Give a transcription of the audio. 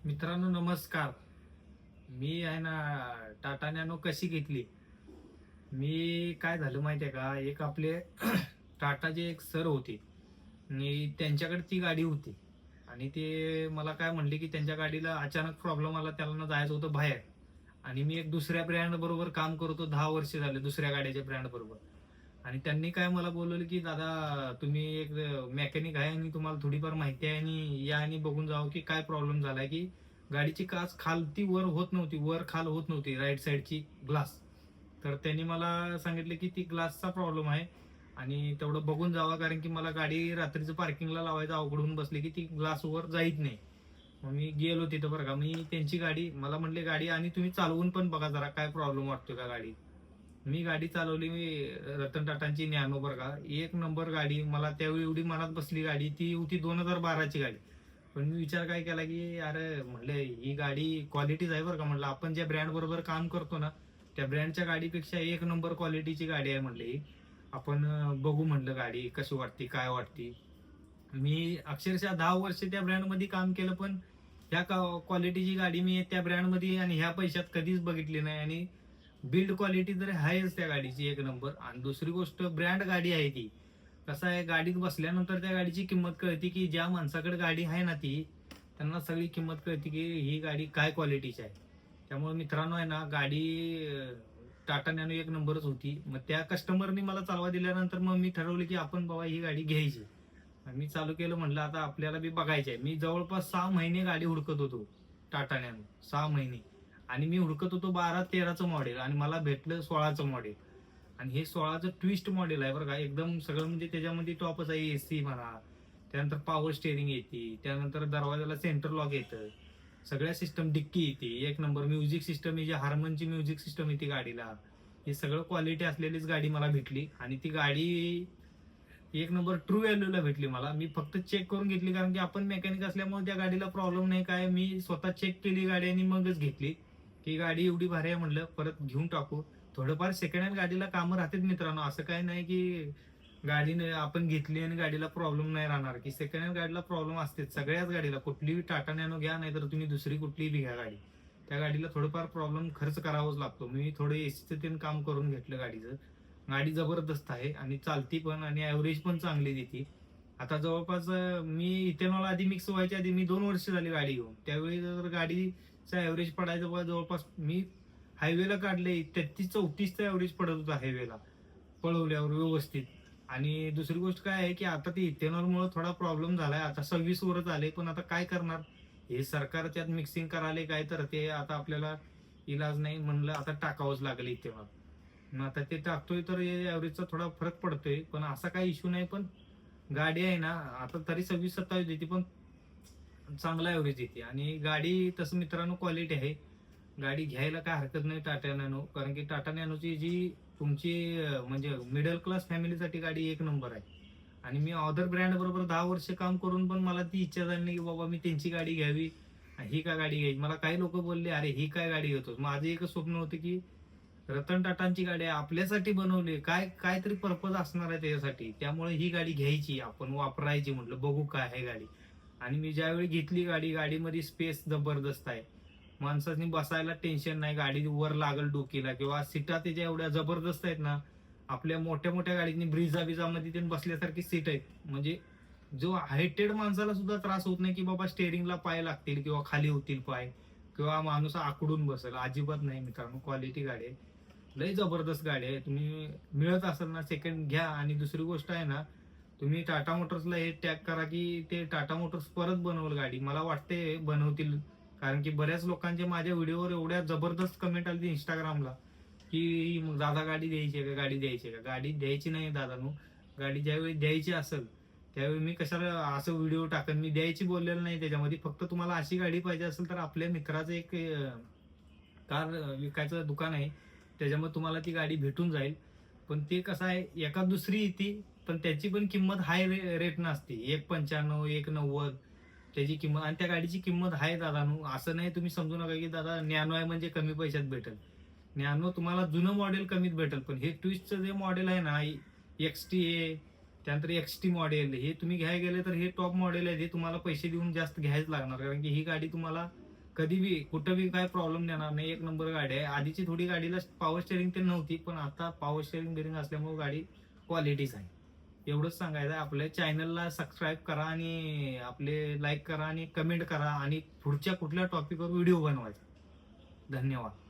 मित्रांनो नमस्कार. मी आहे ना टाटा नॅनो कशी घेतली. मी काय झालं माहिती आहे का, एक आपले टाटाचे एक सर होते आणि त्यांच्याकडे ती गाडी होती. आणि ते मला काय म्हणले की त्यांच्या गाडीला अचानक प्रॉब्लेम आला, त्यांना जायचं होतं बाहेर. आणि मी एक दुसऱ्या ब्रँड बरोबर काम करतो, 10 वर्ष झाले दुसऱ्या गाड्याच्या ब्रँड बरोबर. आणि त्यांनी काय मला बोलवलं की दादा तुम्ही एक मेकॅनिक आहे आणि तुम्हाला थोडीफार माहिती आहे, आणि या आणि बघून जावं की काय प्रॉब्लेम झालाय, की गाडीची काच खालती वर होत नव्हती, वर खाल होत नव्हती राईट साईडची ग्लास. तर त्यांनी मला सांगितलं की ती ग्लासचा प्रॉब्लेम आहे आणि तेवढं बघून जावा, कारण की मला गाडी रात्रीचं पार्किंगला लावायचं अवघड होऊन बसली की ती ग्लास वर जाईत नाही. मग मी गेलो तिथं बरं का, मी त्यांची गाडी मला म्हणले गाडी आणि तुम्ही चालवून पण बघा जरा काय प्रॉब्लेम वाटतोय का गाडी. मी गाडी चालवली, मी रतन टाटांची नॅनो बरं का, एक नंबर गाडी. मला त्यावेळी एवढी मनात बसली गाडी, ती होती 2012ची गाडी. पण मी विचार काय केला की अरे म्हणलं ही गाडी क्वालिटीच आहे बरं का, म्हणलं आपण ज्या ब्रँड बरोबर काम करतो ना त्या ब्रँडच्या गाडीपेक्षा एक नंबर क्वालिटीची गाडी आहे म्हणलं ही. आपण बघू म्हणलं गाडी कशी वाटते काय वाटते. मी अक्षरशः 10 वर्ष त्या ब्रँडमध्ये काम केलं, पण ह्या क्वालिटीची गाडी मी त्या ब्रँडमध्ये आणि ह्या पैशात कधीच बघितली नाही. आणि बिल्ड क्वालिटी तर आहेच त्या गाडीची एक नंबर. आणि दुसरी गोष्ट ब्रँड गाडी आहे ती. कसं आहे, गाडीत बसल्यानंतर त्या गाडीची किंमत कळते, की ज्या माणसाकडे गाडी आहे ना ती त्यांना सगळी किंमत कळते की ही गाडी काय क्वालिटीची आहे. त्यामुळे मित्रांनो आहे ना, गाडी टाटा नॅनो एक नंबरच होती. मग त्या कस्टमरनी मला चालवा दिल्यानंतर मग मी ठरवलं की आपण बाबा ही गाडी घ्यायची. मी चालू केलं, म्हणलं आता आपल्याला बी बघायचं आहे. मी जवळपास 6 महिने गाडी हुडकत होतो टाटा नॅनो, 6 महिने. आणि मी हुडकत होतो 12-13चं मॉडेल आणि मला भेटलं 16चं मॉडेल. आणि हे 16चं ट्विस्ट मॉडेल आहे बरं का, एकदम सगळं म्हणजे त्याच्यामध्ये टॉपच आहे. एसी म्हणा, त्यानंतर पॉवर स्टेअरिंग येते, त्यानंतर दरवाजाला सेंटर लॉक येतं, सगळ्या सिस्टम डिक्की येते एक नंबर. म्युझिक सिस्टम ही जी हार्मनची म्युझिक सिस्टम येते गाडीला, हे सगळं क्वालिटी असलेलीच गाडी मला भेटली. आणि ती गाडी एक नंबर ट्रू व्हॅल्यूला भेटली मला. मी फक्त चेक करून घेतली, कारण की आपण मेकॅनिक असल्यामुळे त्या गाडीला प्रॉब्लेम नाही काय. मी स्वतः चेक केली गाडी आणि मगच घेतली. की गाडी एवढी भारी आहे म्हणलं परत घेऊन टाकू. थोडंफार सेकंड हँड गाडीला कामं राहतात मित्रांनो, असं काय नाही की गाडीने आपण घेतली आणि गाडीला प्रॉब्लेम नाही राहणार. की सेकंड हँड गाडीला प्रॉब्लेम असते सगळ्याच गाडीला. कुठलीही टाटा नॅनो घ्या, नाहीतर तुम्ही दुसरी कुठलीही बी घ्या गाडी, त्या गाडीला थोडंफार प्रॉब्लेम खर्च करावाच लागतो. मी थोडं एसीचं ते काम करून घेतलं गाडीचं. गाडी जबरदस्त आहे आणि चालती पण आणि ऍव्हरेज पण चांगली देते. आता जवळपास मी इथेनॉल आधी मिक्स व्हायच्या आधी मी 2 वर्ष झाली गाडी घेऊन. त्यावेळी जर गाडीचा ऍव्हरेज पडायचं बघा, जवळपास मी हायवेला काढले 33-34चा ऍव्हरेज पडत होता हायवेला पळवल्यावर व्यवस्थित. आणि दुसरी गोष्ट काय आहे की आता ते इथेनॉलमुळे थोडा प्रॉब्लेम झालाय. आता 26 वरच आले, पण आता काय करणार, हे सरकार त्यात मिक्सिंग करायला काय, तर ते आता आपल्याला इलाज नाही, म्हणलं आता टाकावंच लागेल इथेनॉल. मग आता ते टाकतोय तर ऍव्हरेजचा थोडा फरक पडतोय, पण असा काही इश्यू नाही. पण गाडी आहे ना आता तरी 26-27 देते, पण चांगला ऍव्हरेज येते. आणि गाडी तसं मित्रांनो क्वालिटी आहे. गाडी घ्यायला काय हरकत नाही टाटा नॅनो, कारण की टाटा नॅनोची जी तुमची म्हणजे मिडल क्लास फॅमिलीसाठी गाडी एक नंबर आहे. आणि मी अदर ब्रँड बरोबर 10 वर्ष काम करून पण मला ती इच्छा झाली नाही की बाबा मी त्यांची गाडी घ्यावी, ही का गाडी घ्यायची. मला काही लोक बोलले अरे ही काय गाडी घेतोस. माझं एक स्वप्न होतं की रतन टाटांची गाडी आहे, आपल्यासाठी बनवली, काय काहीतरी पर्पज असणार आहे त्याच्यासाठी, त्यामुळे ही गाडी घ्यायची आपण वापरायची. म्हटलं बघू काय आहे गाडी. आणि मी ज्यावेळी घेतली गाडी, गाडीमध्ये स्पेस जबरदस्त आहे. माणसाने बसायला टेन्शन नाही, गाडी वर लागल डोकीला, किंवा सीटा त्याच्या एवढ्या जबरदस्त आहेत ना, आपल्या मोठ्या मोठ्या गाडीनी ब्रिझा बिझामध्ये ते बसल्यासारखी सीट आहेत. म्हणजे जो हायटेड माणसाला सुद्धा त्रास होत नाही की बाबा स्टेअरिंगला पाय लागतील किंवा खाली होतील पाय, किंवा माणूस आकडून बसेल, अजिबात नाही मित्रांनो. क्वालिटी गाडी आहे, लय जबरदस्त गाडी आहे. तुम्ही मिळत असेल ना सेकंड घ्या. आणि दुसरी गोष्ट आहे ना, तुम्ही टाटा मोटर्सला हे टॅग करा की ते टाटा मोटर्स परत बनवलं गाडी. मला वाटते बनवतील, कारण की बऱ्याच लोकांचे माझ्या व्हिडिओवर एवढ्या जबरदस्त कमेंट आली इंस्टाग्रामला की मग दादा गाडी द्यायची का, गाडी द्यायची का. गाडी द्यायची नाही दादानो, गाडी ज्यावेळी द्यायची असेल त्यावेळी मी कशाला असं व्हिडिओ टाकेन. मी द्यायची बोललेलं नाही त्याच्यामध्ये. फक्त तुम्हाला अशी गाडी पाहिजे असेल तर आपल्या मित्राचं एक कार विकायचं दुकान आहे, त्याच्यामुळे तुम्हाला ती गाडी भेटून जाईल. पण ते कसं आहे, एका दुसरी येते, पण त्याची पण किंमत हाय रेट नसते. 1.95 1.90 त्याची किंमत. आणि त्या गाडीची किंमत आहे दादानू. असं नाही तुम्ही समजू नका की दादा नॅनो आहे म्हणजे कमी पैशात भेटेल. नॅनो तुम्हाला जुनं मॉडेल कमीत भेटेल, पण हे ट्विस्टचं जे मॉडेल आहे ना, एक्सटी आहे, त्यानंतर एक्सटी मॉडेल, हे तुम्ही घ्यायला गेले तर हे टॉप मॉडेल आहे. हे तुम्हाला पैसे देऊन जास्त घ्यायच लागणार, कारण की ही गाडी तुम्हाला कधी बी कुठं बी काय प्रॉब्लेम देणार नाही. एक नंबर गाडी आहे. आधीची थोडी गाडीला पॉवर स्टेअरिंग ते नव्हती, पण आता पॉवर स्टेअरिंग बिरिंग असल्यामुळे गाडी क्वालिटीच आहे. एवढंच सांगायचं आहे. आपल्या चॅनलला सबस्क्राईब करा आणि आपले लाईक करा आणि कमेंट करा आणि पुढच्या कुठल्या टॉपिकवर व्हिडिओ बनवायचा. धन्यवाद.